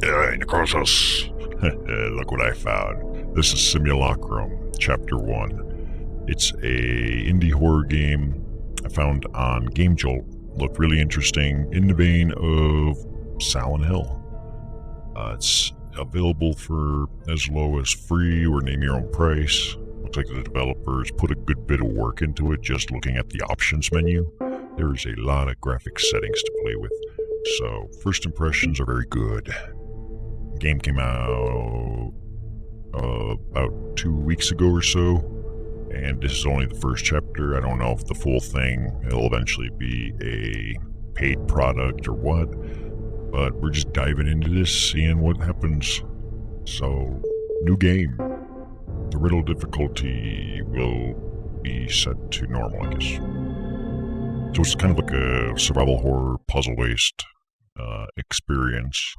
Hey, Necroxix. Look what I found. This is Simulacrum, Chapter 1. It's a indie horror game I found on Game Jolt. Looked really interesting, in the vein of Silent Hill. It's available for as low as free or name your own price. Looks like the developers put a good bit of work into it just looking at the options menu. There's a lot of graphic settings to play with, so first impressions are very good. The game came out about 2 weeks ago or so, and this is only the first chapter. I don't know if the full thing will eventually be a paid product or what, but we're just diving into this, seeing what happens. So, new game. The riddle difficulty will be set to normal, I guess. So it's kind of like a survival horror puzzle-based experience.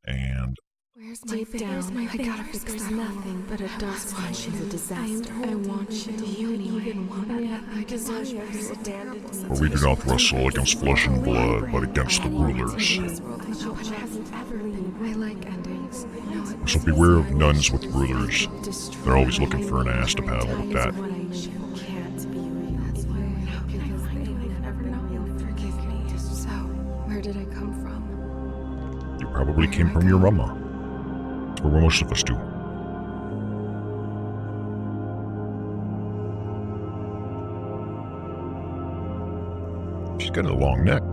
And Deep down, I gotta fix there's nothing but a dust punch in a disaster. I want you. Do you even want it? I deserve this abandoned. for we do not wrestle against flesh and blood, but against the rulers. I like endings. So beware of nuns with rulers. They're always looking for an ass to paddle with that. So, where did I come from? You probably came from your mama. Or where most of us do. She's got a long neck.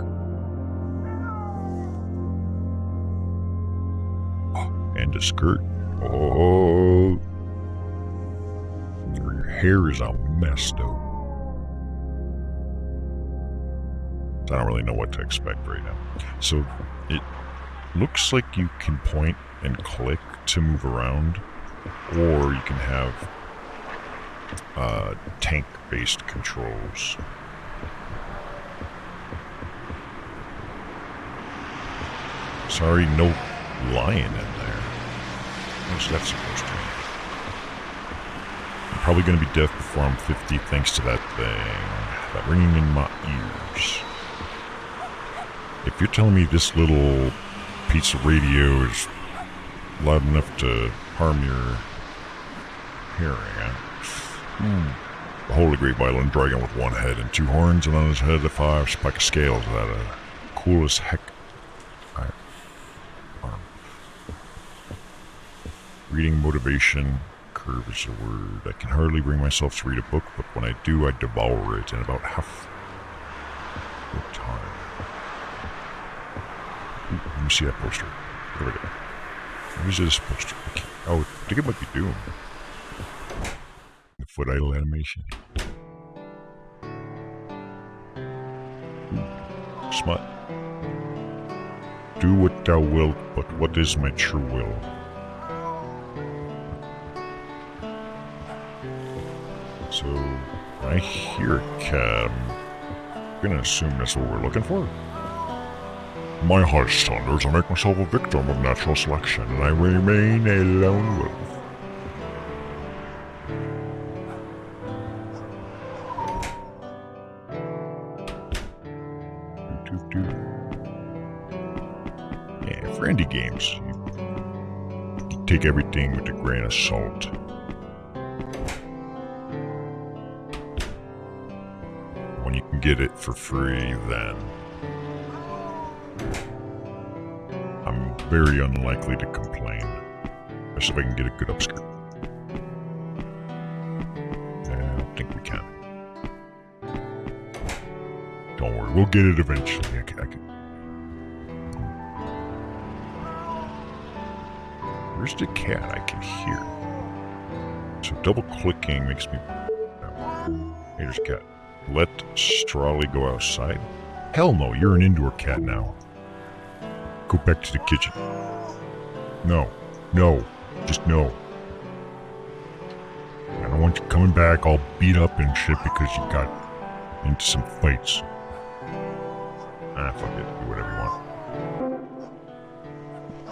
Oh, and a skirt. Oh. Your hair is a mess, though. I don't really know what to expect right now. So, it looks like you can point and click to move around, or you can have tank-based controls. Sorry, no lion in there. What's that supposed to mean? I'm probably going to be deaf before I'm 50 thanks to that thing. That ringing in my ears. If you're telling me this little piece of radio is loud enough to harm your hearing, The Holy Great Violent Dragon with one head and two horns, and on his head a 5 spike of scales. That cool as heck. Reading motivation curve is a word. I can hardly bring myself to read a book, but when I do, I devour it in about half the time. Ooh, let me see that poster. There we go. What is this poster? Oh, I think it might be Doom. The foot idle animation. Ooh, smut. Do what thou wilt, but what is my true will? So, when I hear a cat, I'm gonna assume that's what we're looking for. My heart thunders. I make myself a victim of natural selection, and I remain a lone wolf. Yeah, for indie games, you can take everything with a grain of salt. When you can get it for free, then I'm very unlikely to complain. Especially if I can get a good upskirt. I don't think we can. Don't worry, we'll get it eventually. I can. Where's the cat? I can hear. So double clicking makes me. Hey, there's a cat. Let Strawley go outside? Hell no, you're an indoor cat now. Go back to the kitchen. No. Just no. I don't want you coming back all beat up and shit because you got into some fights. Fuck it. Do whatever you want.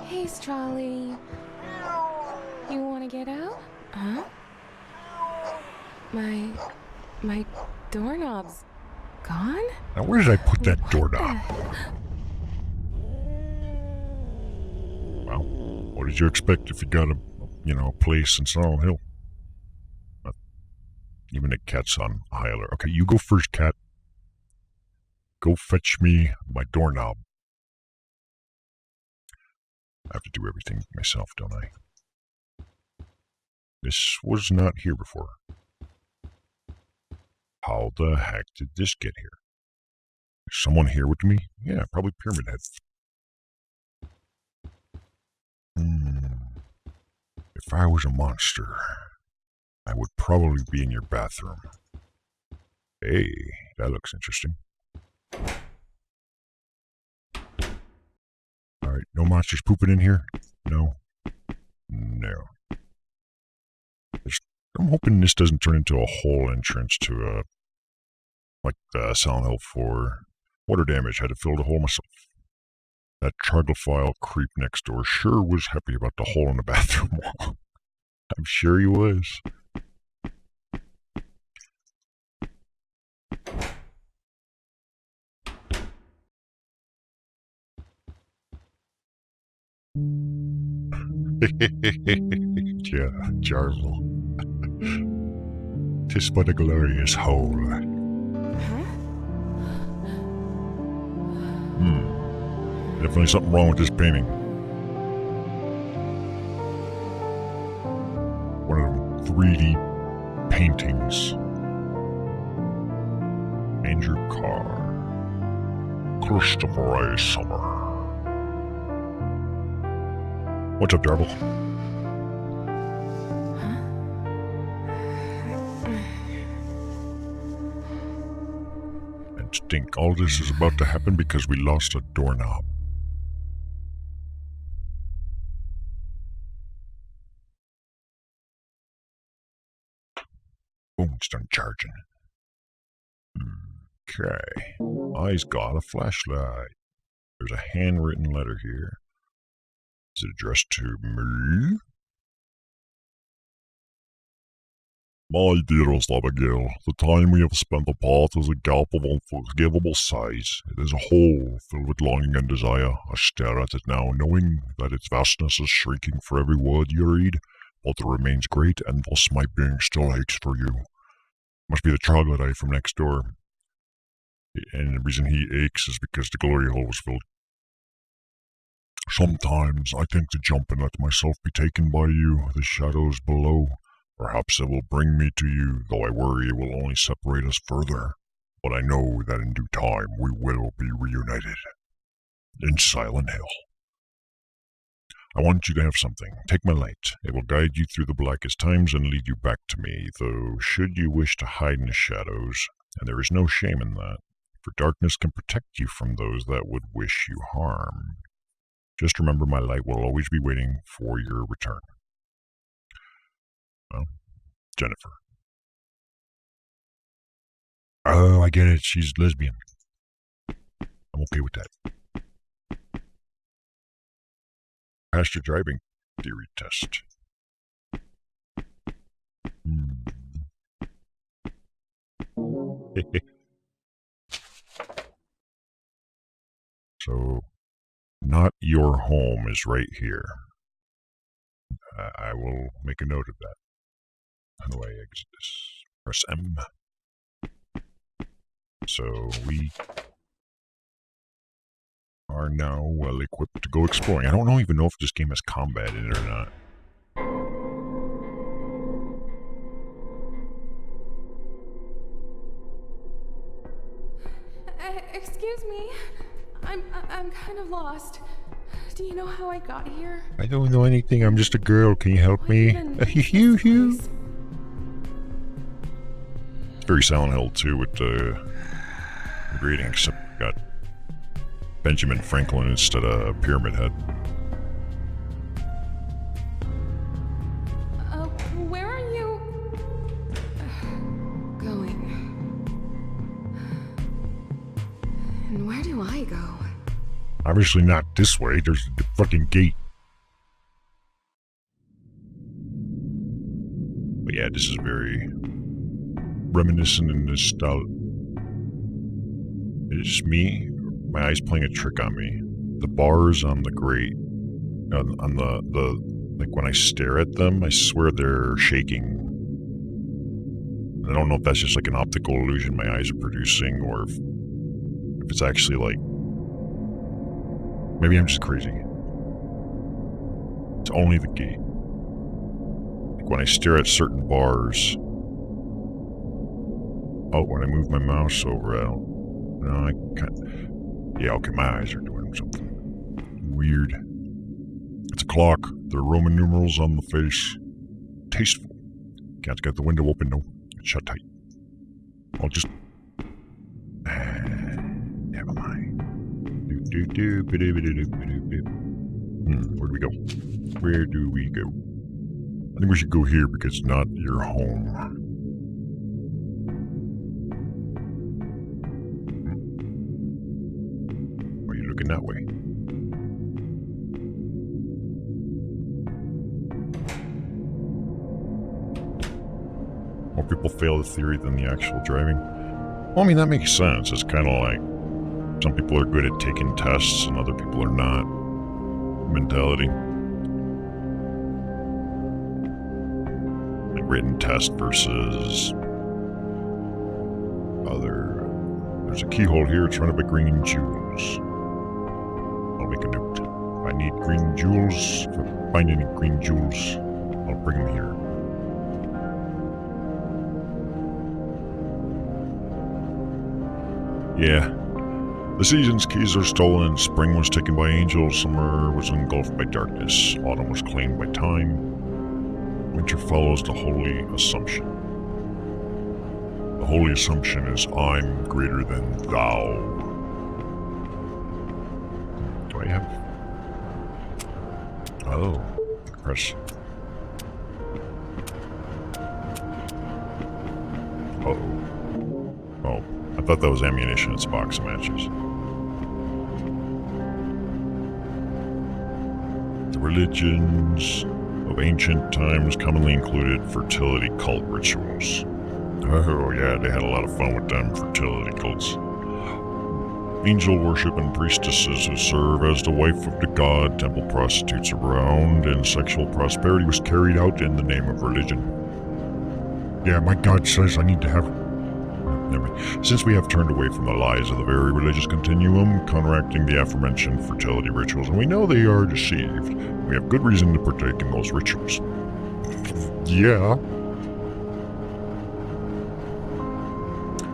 Hey, Strawley. You wanna get out? Huh? My doorknob's gone? Now where did I put that doorknob? What did you expect if you got a place in Silent Hill? Even a cat's on high alert. Okay, you go first, cat. Go fetch me my doorknob. I have to do everything myself, don't I? This was not here before. How the heck did this get here? Is someone here with me? Yeah, probably Pyramid Head. If I was a monster, I would probably be in your bathroom. Hey, that looks interesting. Alright, no monsters pooping in here? No. I'm hoping this doesn't turn into a whole entrance to like the Silent Hill 4. Water damage, had to fill the hole myself. That troglodyte creep next door sure was happy about the hole in the bathroom wall. I'm sure he was. Jarvel. 'Tis but a glorious hole. Definitely something wrong with this painting. One of them 3D paintings. Andrew Carr. Christopher A. Summer. What's up, Jarvel? And stink, all this is about to happen because we lost a doorknob. Boom, it's done charging. Okay. He's got a flashlight. There's a handwritten letter here. Is it addressed to me? My dearest Abigail, the time we have spent apart is a gap of unforgivable size. It is a hole filled with longing and desire. I stare at it now, knowing that its vastness is shrinking for every word you read, but it remains great, and thus my being still aches for you. Must be the troglodyte from next door. And the reason he aches is because the glory hole was filled. Sometimes I think to jump and let myself be taken by you, the shadows below. Perhaps it will bring me to you, though I worry it will only separate us further. But I know that in due time we will be reunited. In Silent Hill. I want you to have something. Take my light. It will guide you through the blackest times and lead you back to me, though should you wish to hide in the shadows, and there is no shame in that, for darkness can protect you from those that would wish you harm. Just remember my light will always be waiting for your return. Well, Jennifer. Oh, I get it. She's lesbian. I'm okay with that. Passed your driving theory test. So, not your home is right here. I will make a note of that. How do I exit this? Press M. So we are now well equipped to go exploring. I don't even know if this game has combat in it or not. Excuse me. I'm kind of lost. Do you know how I got here? I don't know anything. I'm just a girl. Can you help me? It's very Silent Hill 2 with the grading, except we got Benjamin Franklin instead of Pyramid Head. Where are you going? And where do I go? Obviously not this way. There's the fucking gate. But yeah, this is very reminiscent in this style. It's me. My eyes playing a trick on me. The bars on the grate On like when I stare at them, I swear they're shaking. I don't know if that's just like an optical illusion my eyes are producing, or if it's actually like, maybe I'm just crazy. It's only the gate. Like when I stare at certain bars. Oh, when I move my mouse over, I don't. No, I can't. Yeah, okay, my eyes are doing something weird. It's a clock. There are Roman numerals on the face. Tasteful. Cat's got the window open, though. It's shut tight. I'll just... never mind. Where do we go? Where do we go? I think we should go here because it's not your home. Why are you looking that way? More people fail the theory than the actual driving. Well, I mean, that makes sense. It's kind of like some people are good at taking tests and other people are not. Mentality. Like written test versus other. There's a keyhole here. It's surrounded by green jewels. I'll make a note. If I need green jewels, if I find any green jewels, I'll bring them here. Yeah. The season's keys are stolen, and spring was taken by angels, summer was engulfed by darkness, autumn was claimed by time, winter follows the holy assumption. The holy assumption is I'm greater than thou. Do I have... Oh, press... Uh-oh. Oh. I thought that was ammunition. It's a box of matches. The religions of ancient times commonly included fertility cult rituals. Oh yeah, they had a lot of fun with them fertility cults. Angel worship and priestesses who serve as the wife of the god, temple prostitutes around, and sexual prosperity was carried out in the name of religion. Yeah, my god says I need to have... Since we have turned away from the lies of the very religious continuum, counteracting the aforementioned fertility rituals, and we know they are deceived, we have good reason to partake in those rituals. Yeah.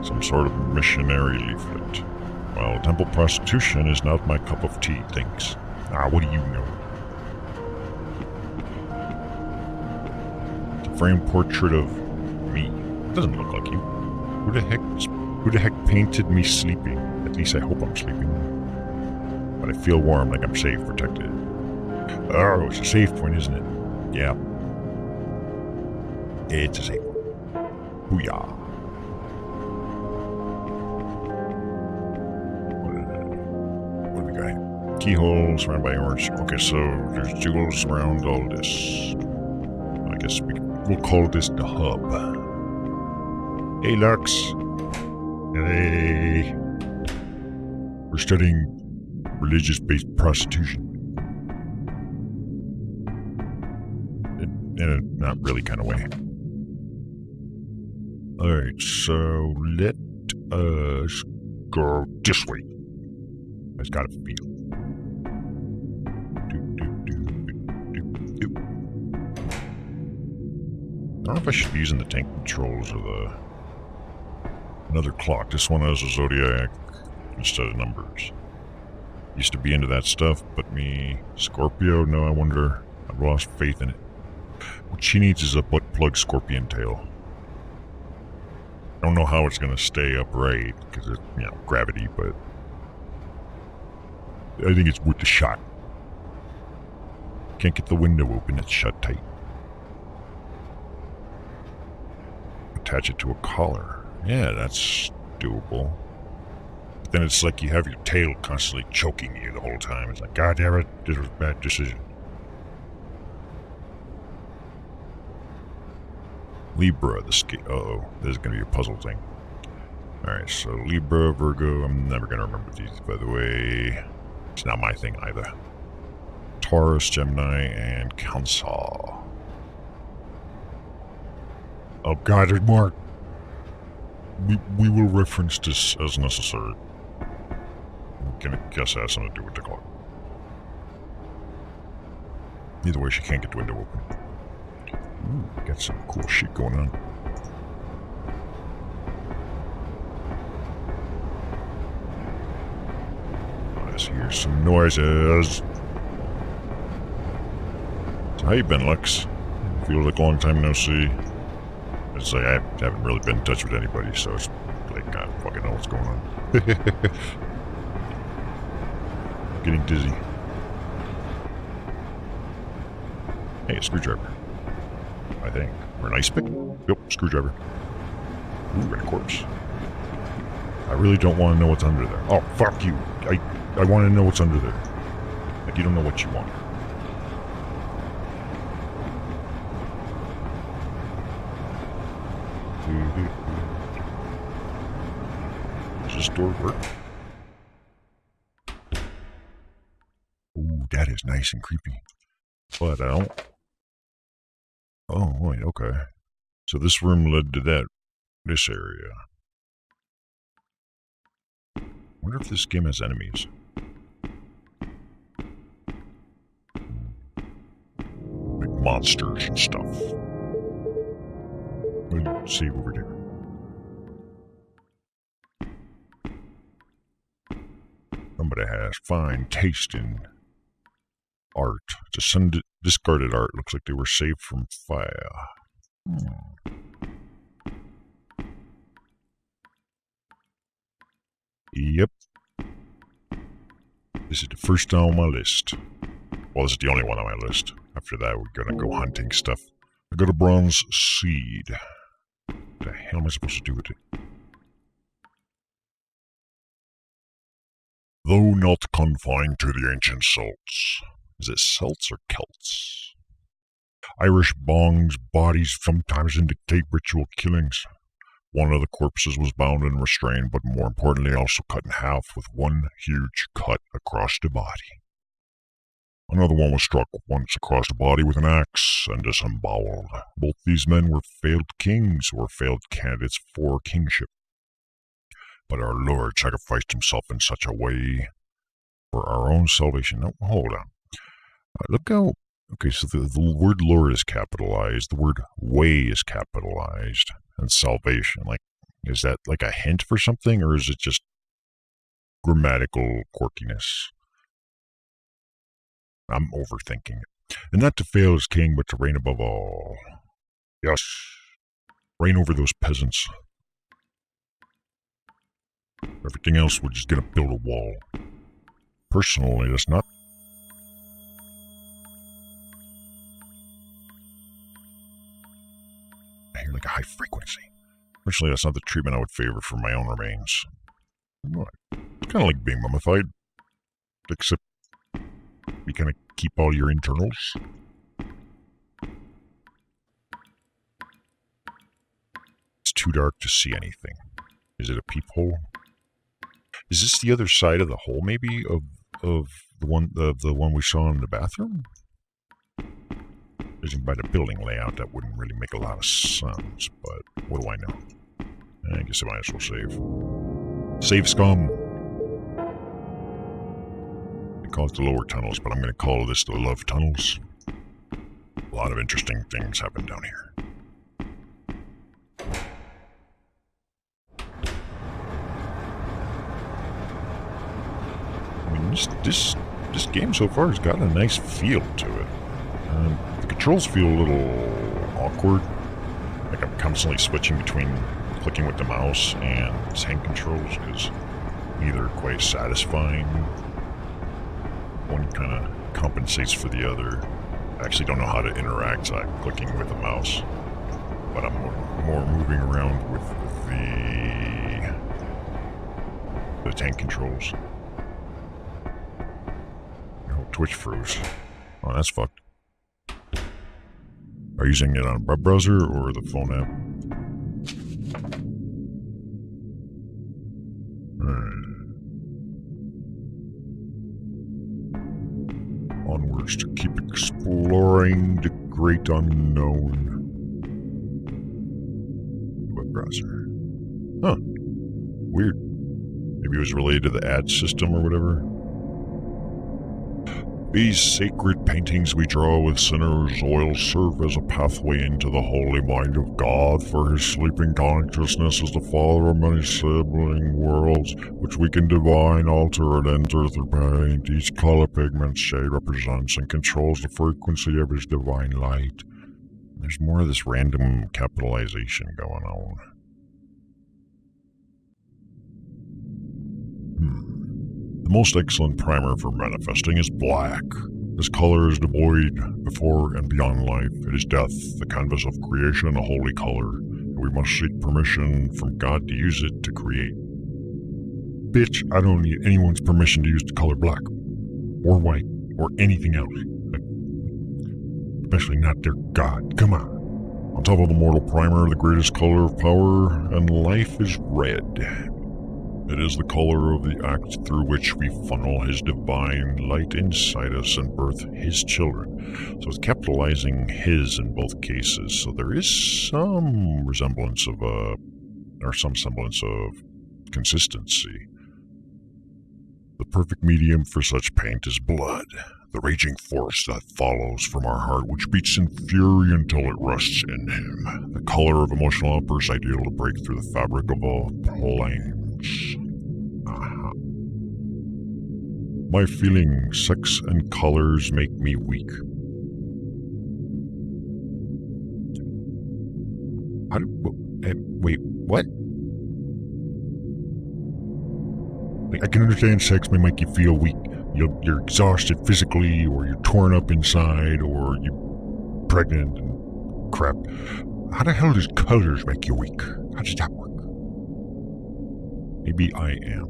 Some sort of missionary leaflet. Well, temple prostitution is not my cup of tea, thanks. Ah, what do you know? It's a framed portrait of me. It doesn't look like you. Who the heck painted me sleeping? At least I hope I'm sleeping. But I feel warm, like I'm safe, protected. Oh, it's a safe point, isn't it? Yeah. It's a safe one. Booyah. What do we got here? Keyhole surrounded by orange. Okay, so there's jewels around all this. I guess we'll call this the hub. Hey, Lux. Hey. We're studying religious-based prostitution. In a not really kind of way. Alright, so let us go this way. I just gotta feel. I don't know if I should be using the tank controls or the... Another clock. This one has a zodiac instead of numbers. Used to be into that stuff, but me... Scorpio? No, I wonder... I've lost faith in it. What she needs is a butt plug scorpion tail. I don't know how it's going to stay upright, because it's, you know, gravity, but... I think it's worth the shot. Can't get the window open, it's shut tight. Attach it to a collar. Yeah, that's doable. But then it's like you have your tail constantly choking you the whole time. It's like, God damn it, this was a bad decision. Libra, the scale. Uh-oh, this is going to be a puzzle thing. Alright, so Libra, Virgo, I'm never going to remember these, by the way. It's not my thing either. Taurus, Gemini, and Cancer. Oh god, there's more. We will reference this as necessary. I'm gonna guess it has something to do with the clock. Either way, she can't get the window open. Ooh, got some cool shit going on. Let's hear some noises. So how you been, Lex? Feels like a long time no see. It's like I haven't really been in touch with anybody, so it's like I don't fucking know what's going on. Getting dizzy. Hey, a screwdriver. I think. Or an ice pick? Yep, screwdriver. Ooh, and a corpse. I really don't want to know what's under there. Oh, fuck you. I want to know what's under there. Like, you don't know what you want. Does this door work? Ooh, that is nice and creepy. But I don't... Oh, wait, okay. So this room led to this area. Wonder if this game has enemies. Like monsters and stuff. Let's save over there. Somebody has fine taste in art. It's a discarded art. Looks like they were saved from fire. Yep. This is the first on my list. Well, this is the only one on my list. After that, we're gonna go hunting stuff. I got a bronze seed. What the hell am I supposed to do with it? Though not confined to the ancient Celts. Is it Celts or Celts? Irish bongs bodies sometimes indicate ritual killings. One of the corpses was bound and restrained, but more importantly also cut in half with one huge cut across the body. Another one was struck once across the body with an axe and disemboweled. Both these men were failed kings or failed candidates for kingship. But our Lord sacrificed himself in such a way for our own salvation. Now, hold on. Look how... Okay, so the word Lord is capitalized, the word way is capitalized, and salvation. Like, is that like a hint for something, or is it just grammatical quirkiness? I'm overthinking it. And not to fail as king, but to reign above all. Yes. Reign over those peasants. Everything else, we're just gonna build a wall. Personally, that's not... I hear like a high frequency. Personally, that's not the treatment I would favor for my own remains. It's kind of like being mummified. Except you kind of keep all your internals. It's too dark to see anything. Is it a peephole? Is this the other side of the hole, maybe, of the one we saw in the bathroom? Judging by the building layout, that wouldn't really make a lot of sense, but what do I know? I guess I might as well save. Save scum! They call it the lower tunnels, but I'm going to call this the love tunnels. A lot of interesting things happen down here. I mean, this game so far has got a nice feel to it. The controls feel a little awkward. Like I'm constantly switching between clicking with the mouse and hand controls because neither are quite satisfying. One kind of compensates for the other. I actually don't know how to interact clicking with the mouse, but I'm more moving around with the tank controls. Oh, Twitch froze. Oh, that's fucked. Are you using it on a web browser or the phone app? Onwards to keep exploring the great unknown. Web browser. Huh. Weird. Maybe it was related to the ad system or whatever. These sacred paintings we draw with sinners' oil serve as a pathway into the holy mind of God, for his sleeping consciousness is the father of many sibling worlds, which we can divine, alter, and enter through paint. Each color pigment shade represents and controls the frequency of his divine light. There's more of this random capitalization going on. The most excellent primer for manifesting is black. This color is devoid before and beyond life. It is death, the canvas of creation, a holy color. And we must seek permission from God to use it to create. Bitch, I don't need anyone's permission to use the color black. Or white. Or anything else. Especially not their God. Come on. On top of the mortal primer, the greatest color of power and life is red. It is the color of the act through which we funnel his divine light inside us and birth his children. So it's capitalizing his in both cases. So there is some resemblance of or some semblance of consistency. The perfect medium for such paint is blood, the raging force that follows from our heart, which beats in fury until it rusts in him. The color of emotional outbursts ideal to break through the fabric of all planes. My feelings, sex, and colors make me weak. Wait, what? I can understand sex may make you feel weak. You're exhausted physically, or you're torn up inside, or you're pregnant and crap. How the hell does colors make you weak? How does that work? Maybe I am.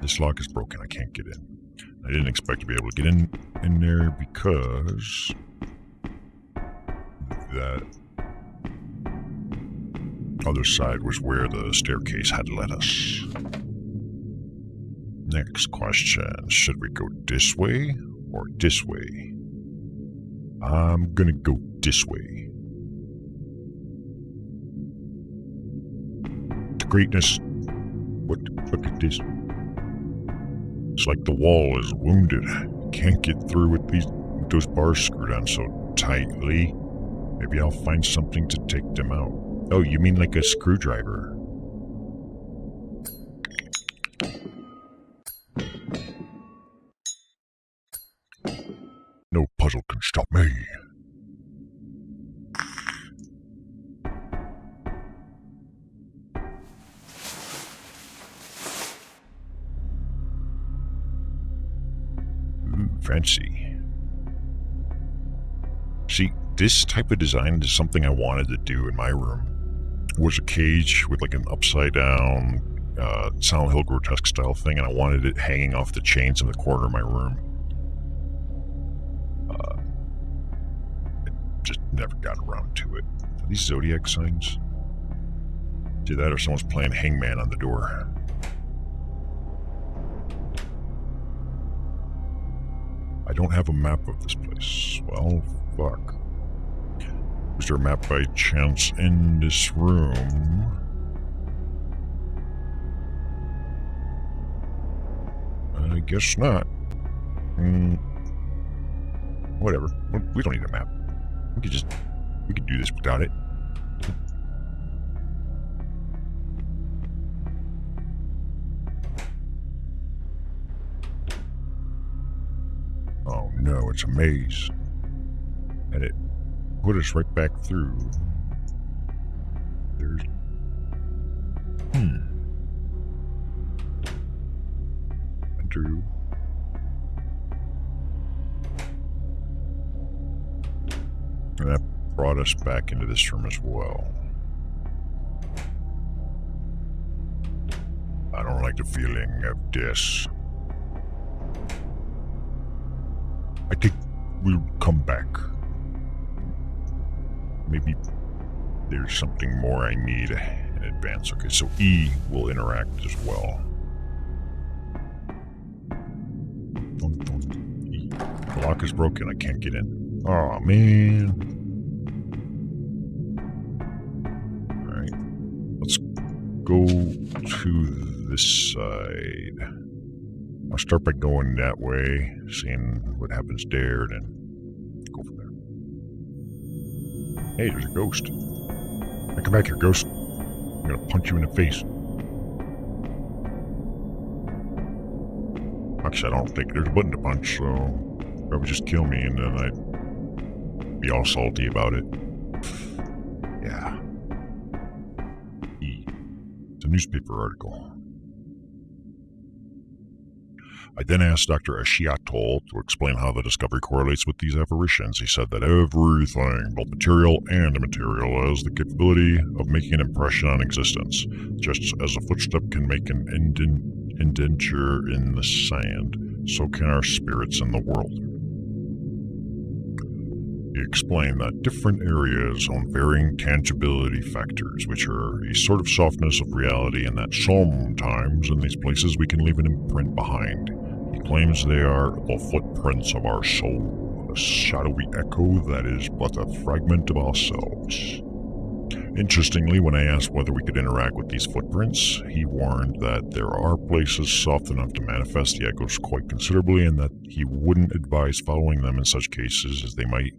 This lock is broken. I can't get in. I didn't expect to be able to get in there because that other side was where the staircase had led us. Next question. Should we go this way or this way? I'm gonna go this way. The greatness. What? Look at this. It's like the wall is wounded. Can't get through with those bars screwed on so tightly. Maybe I'll find something to take them out. Oh, you mean like a screwdriver? No puzzle can stop me. Fancy. See, this type of design is something I wanted to do in my room. It was a cage with like an upside down Silent Hill grotesque style thing, and I wanted it hanging off the chains in the corner of my room. Just never got around to it. Are these zodiac signs? Do that or someone's playing hangman on the door. I don't have a map of this place. Well, fuck. Is there a map by chance in this room? I guess not. Whatever. We don't need a map. We could do this without it. Oh no, it's a maze. And it put us right back through. There's... Enter. And that brought us back into this room as well. I don't like the feeling of this. I think we'll come back. Maybe there's something more I need in advance. Okay, so E will interact as well. The lock is broken. I can't get in. Oh, man. Alright. Let's go to this side. I'll start by going that way, seeing what happens there, and then go from there. Hey, there's a ghost. Now come back here, ghost. I'm gonna punch you in the face. Actually, I don't think there's a button to punch, so probably just kill me and then I'd be all salty about it. Yeah. E. It's a newspaper article. I then asked Dr. Ashiatol to explain how the discovery correlates with these apparitions. He said that everything, both material and immaterial, has the capability of making an impression on existence, just as a footstep can make an indenture in the sand, so can our spirits in the world. He explained that different areas own varying tangibility factors, which are a sort of softness of reality, and that sometimes in these places we can leave an imprint behind. He claims they are the footprints of our soul, a shadowy echo that is but a fragment of ourselves. Interestingly, when I asked whether we could interact with these footprints, he warned that there are places soft enough to manifest the echoes quite considerably, and that he wouldn't advise following them in such cases, as they might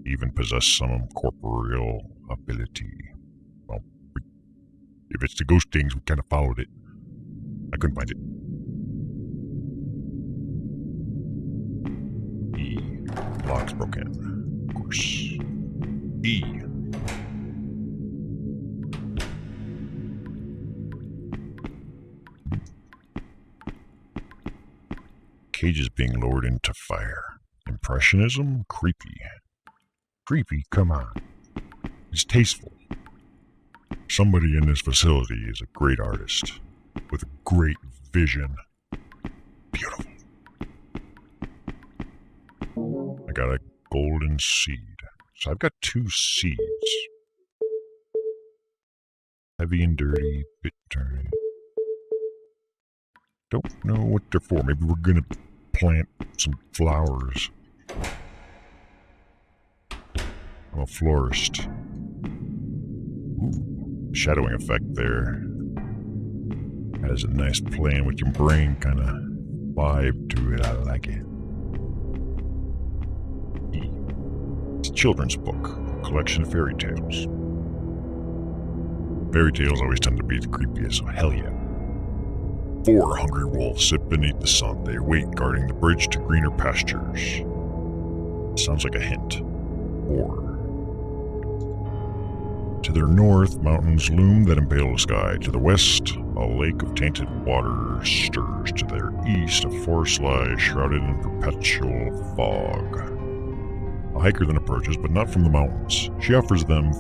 even possess some corporeal ability. Well, if it's the ghost things, we kind of followed it. I couldn't find it. E. Lock's broken. Of course. E. Cage is being lowered into fire. Impressionism? Creepy. Creepy? Come on. It's tasteful. Somebody in this facility is a great artist with a great vision. Beautiful. I got a golden seed. So I've got 2 seeds. Heavy and dirty, bit turning. Don't know what they're for. Maybe we're gonna plant some flowers. I'm a florist. Ooh, shadowing effect there. Has a nice playing with your brain kind of vibe to it. I like it. E. It's a children's book, a collection of fairy tales. Fairy tales always tend to be the creepiest, so hell yeah. 4 hungry wolves sit beneath the sun. They wait, guarding the bridge to greener pastures. Sounds like a hint. 4. To their north, mountains loom that impale the sky. To the west, a lake of tainted water stirs. To their east, a forest lies shrouded in perpetual fog. A hiker then approaches, but not from the mountains. She offers the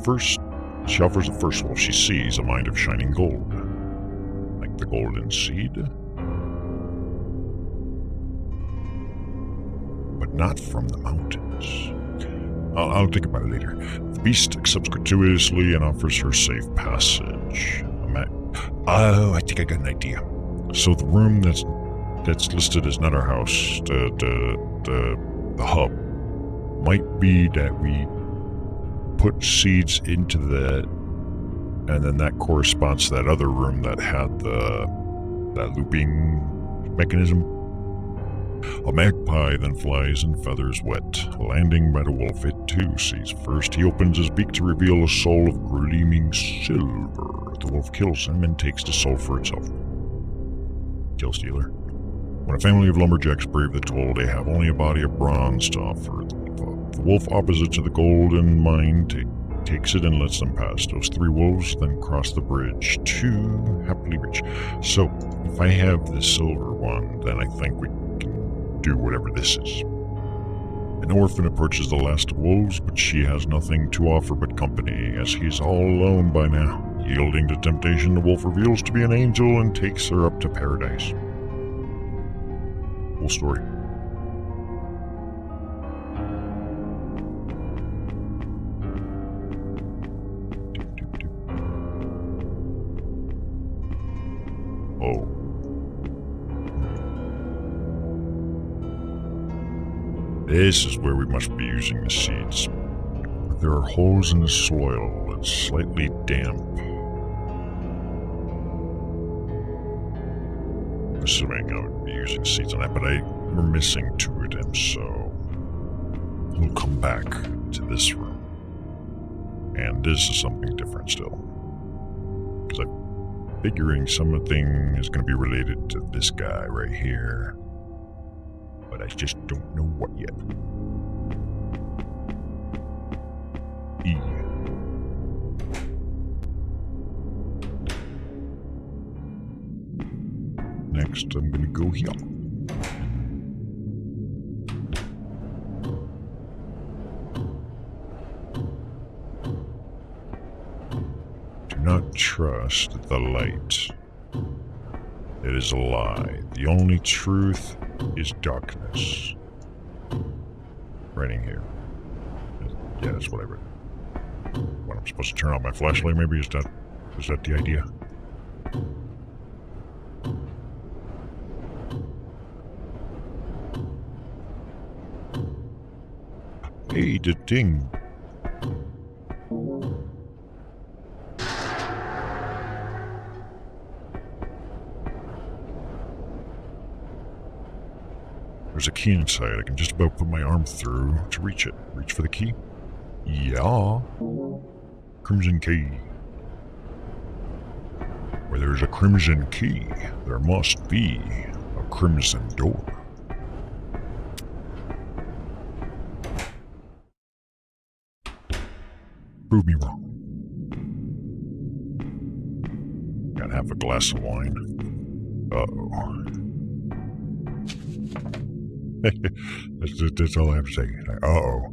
first wolf she sees, a mind of shining gold. Like the golden seed? But not from the mountains. I'll think about it later. The beast accepts gratuitously and offers her safe passage. I think I got an idea. So the room that's listed as not our house, the hub, might be that we put seeds into that, and then that corresponds to that other room that had that looping mechanism. A magpie then flies in feathers wet, landing by the wolf it too sees first. He opens his beak to reveal a soul of gleaming silver. The wolf kills him and takes the soul for itself. Kill stealer. When a family of lumberjacks brave the toll, they have only a body of bronze to offer. The wolf opposite to the golden mine takes it and lets them pass. Those 3 wolves then cross the bridge to happily rich. So, if I have the silver one, then I think we can do whatever this is. An orphan approaches the last of wolves, but she has nothing to offer but company, as he's all alone by now. Yielding to temptation, the wolf reveals to be an angel and takes her up to paradise. Full story. Oh. This is where we must be using the seeds. There are holes in the soil. It's slightly damp. Assuming I would be using seeds on that, but we're missing 2 of them, so we'll come back to this room. And this is something different still. Because I'm figuring something is going to be related to this guy right here. But I just don't know what yet. E. Next, I'm going to go here. Do not trust the light. It is a lie. The only truth is darkness. Writing here. Yeah, that's what I read. What, I'm supposed to turn on my flashlight maybe? Is that the idea? Hey, the thing. There's a key inside. I can just about put my arm through to reach it. Reach for the key? Yeah. Crimson key. Where there's a crimson key, there must be a crimson door. Prove me wrong. Got half a glass of wine. Uh-oh. that's all I have to say. Uh-oh.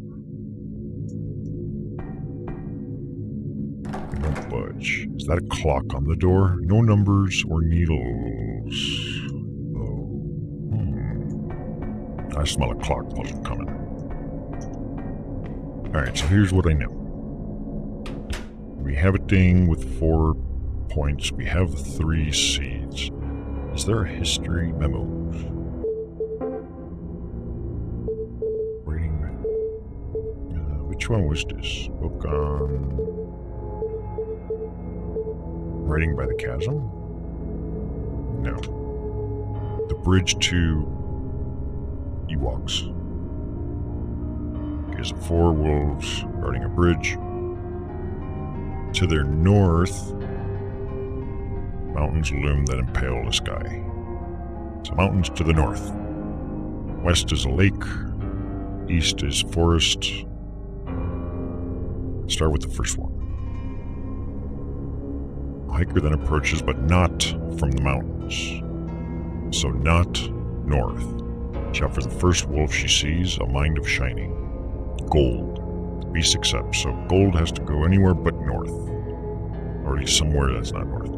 Don't budge. Is that a clock on the door? No numbers or needles. Oh. I smell a clock puzzle coming. Alright, so here's what I know. We have a thing with 4 points. We have 3 seeds. Is there a history memo? Which one was this? Book on... Writing by the Chasm? No. The bridge to... Ewoks. There's 4 wolves guarding a bridge. To their north, mountains loom that impale the sky. So mountains to the north. West is a lake. East is forest. Start with the first one. A hiker then approaches, but not from the mountains. So not north. Check for the first wolf she sees, a mind of shining. Gold. The beast accepts, so gold has to go anywhere but north. Or at least somewhere that's not north.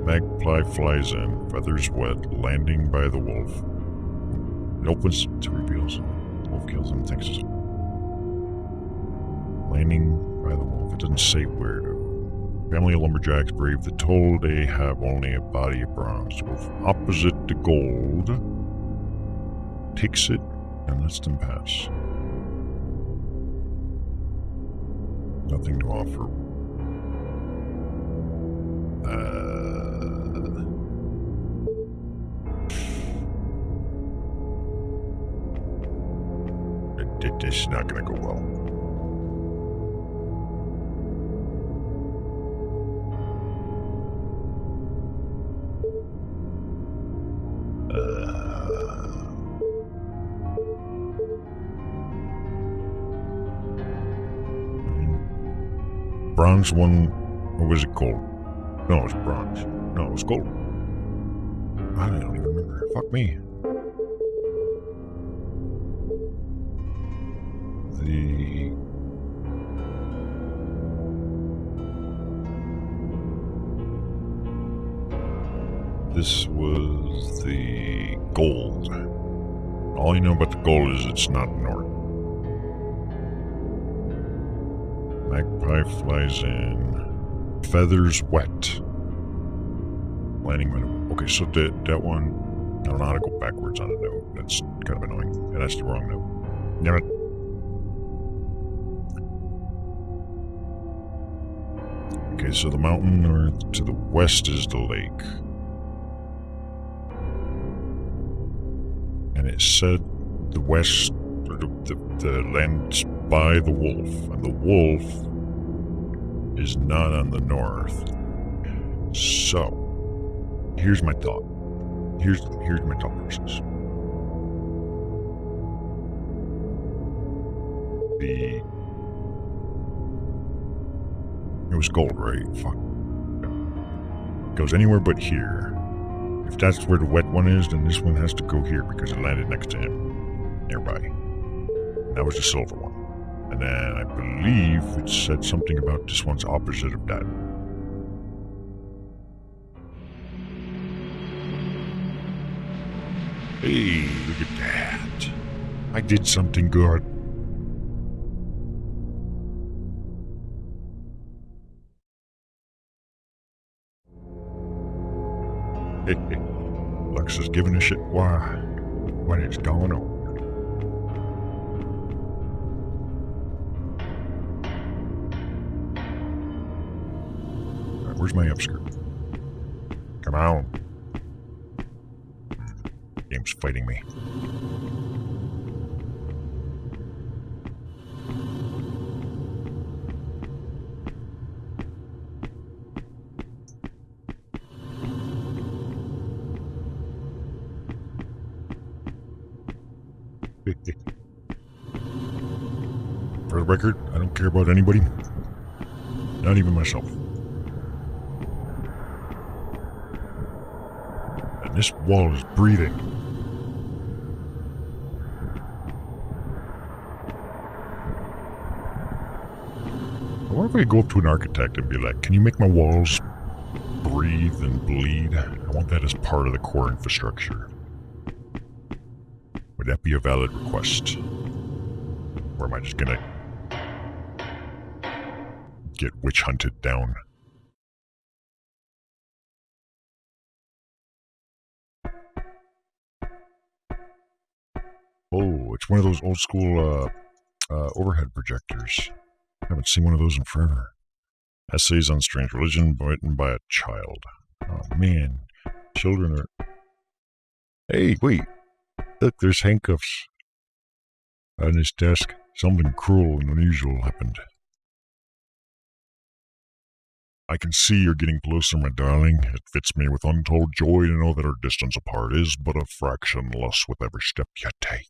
Magpie flies in, feathers wet, landing by the wolf. It opens to reveals him. The wolf kills him, thinks it's landing by the wolf. It doesn't say where to. Family of lumberjacks brave the toll. They have only a body of bronze. Wolf opposite the gold takes it and lets them pass. Nothing to offer. This is not going to go well. Bronze one, or was it gold? No, it was bronze. No, it was gold. I don't even remember. Fuck me. This was the gold. All you know about the gold is it's not north. Magpie flies in. Feathers wet. Landing minimum. Okay, so that one, I don't know how to go backwards on a note. That's kind of annoying. And that's the wrong note. Damn it. Okay, so the mountain to the west is the lake. And it said the west, or the land's by the wolf, and the wolf is not on the north. So, here's my thought. Here's my thought process. It was gold, right? Fuck. Goes anywhere but here. If that's where the wet one is, then this one has to go here because it landed next to him, nearby. That was the silver one. And then I believe it said something about this one's opposite of that. Hey, look at that. I did something good. Lux is giving a shit why what is going on. Alright, where's my upskirt? Come on. Game's fighting me. For the record, I don't care about anybody. Not even myself. And this wall is breathing. I wonder if I could go up to an architect and be like, can you make my walls breathe and bleed? I want that as part of the core infrastructure. Would that be a valid request? Or am I just gonna get witch hunted down? Oh, it's one of those old school overhead projectors. I haven't seen one of those in forever. Essays on Strange Religion written by a child. Oh man, children are... Hey, wait. Look, there's handcuffs on his desk. Something cruel and unusual happened. I can see you're getting closer, my darling. It fits me with untold joy to know that our distance apart is but a fraction less with every step you take.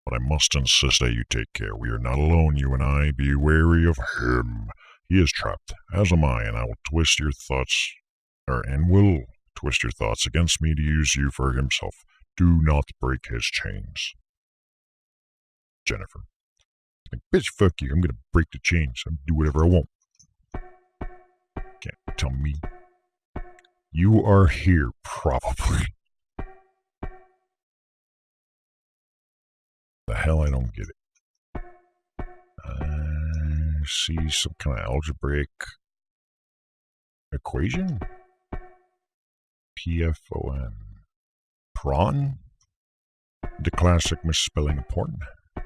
But I must insist that you take care. We are not alone, you and I. Be wary of him. He is trapped, as am I, and I will twist your thoughts, will twist your thoughts against me to use you for himself. Do not break his chains. Jennifer. Like, bitch, fuck you. I'm gonna break the chains. I'm gonna do whatever I want. Can't tell me. You are here, probably. The hell, I don't get it. I see some kind of algebraic equation? PFON. Prawn? The classic misspelling of porn. I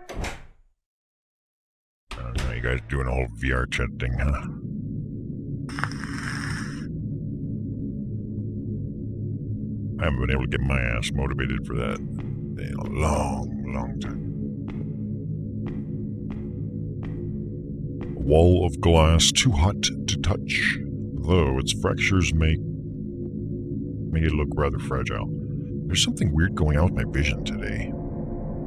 don't know, you guys doing a whole VR chat thing, huh? I haven't been able to get my ass motivated for that in a long time. A wall of glass too hot to touch, though its fractures make it look rather fragile. There's something weird going on with my vision today.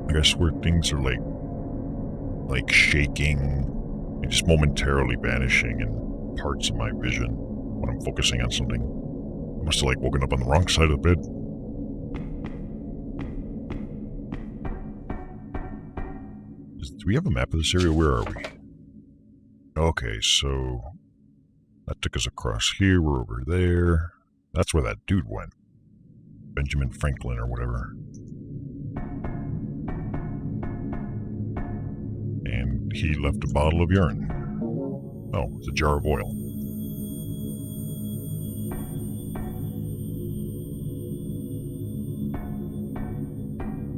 Like I swear things are like shaking and just momentarily vanishing in parts of my vision when I'm focusing on something. I must have woken up on the wrong side of the bed. Do we have a map of this area? Where are we? Okay, so that took us across here. We're over there. That's where that dude went. Benjamin Franklin or whatever. And he left a bottle of urine. Oh, it's a jar of oil.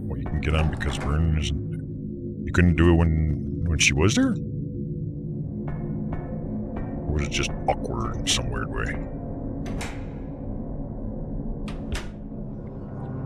Well, you can get on because Vernon isn't You couldn't do it when she was there? Or was it just awkward in some weird way?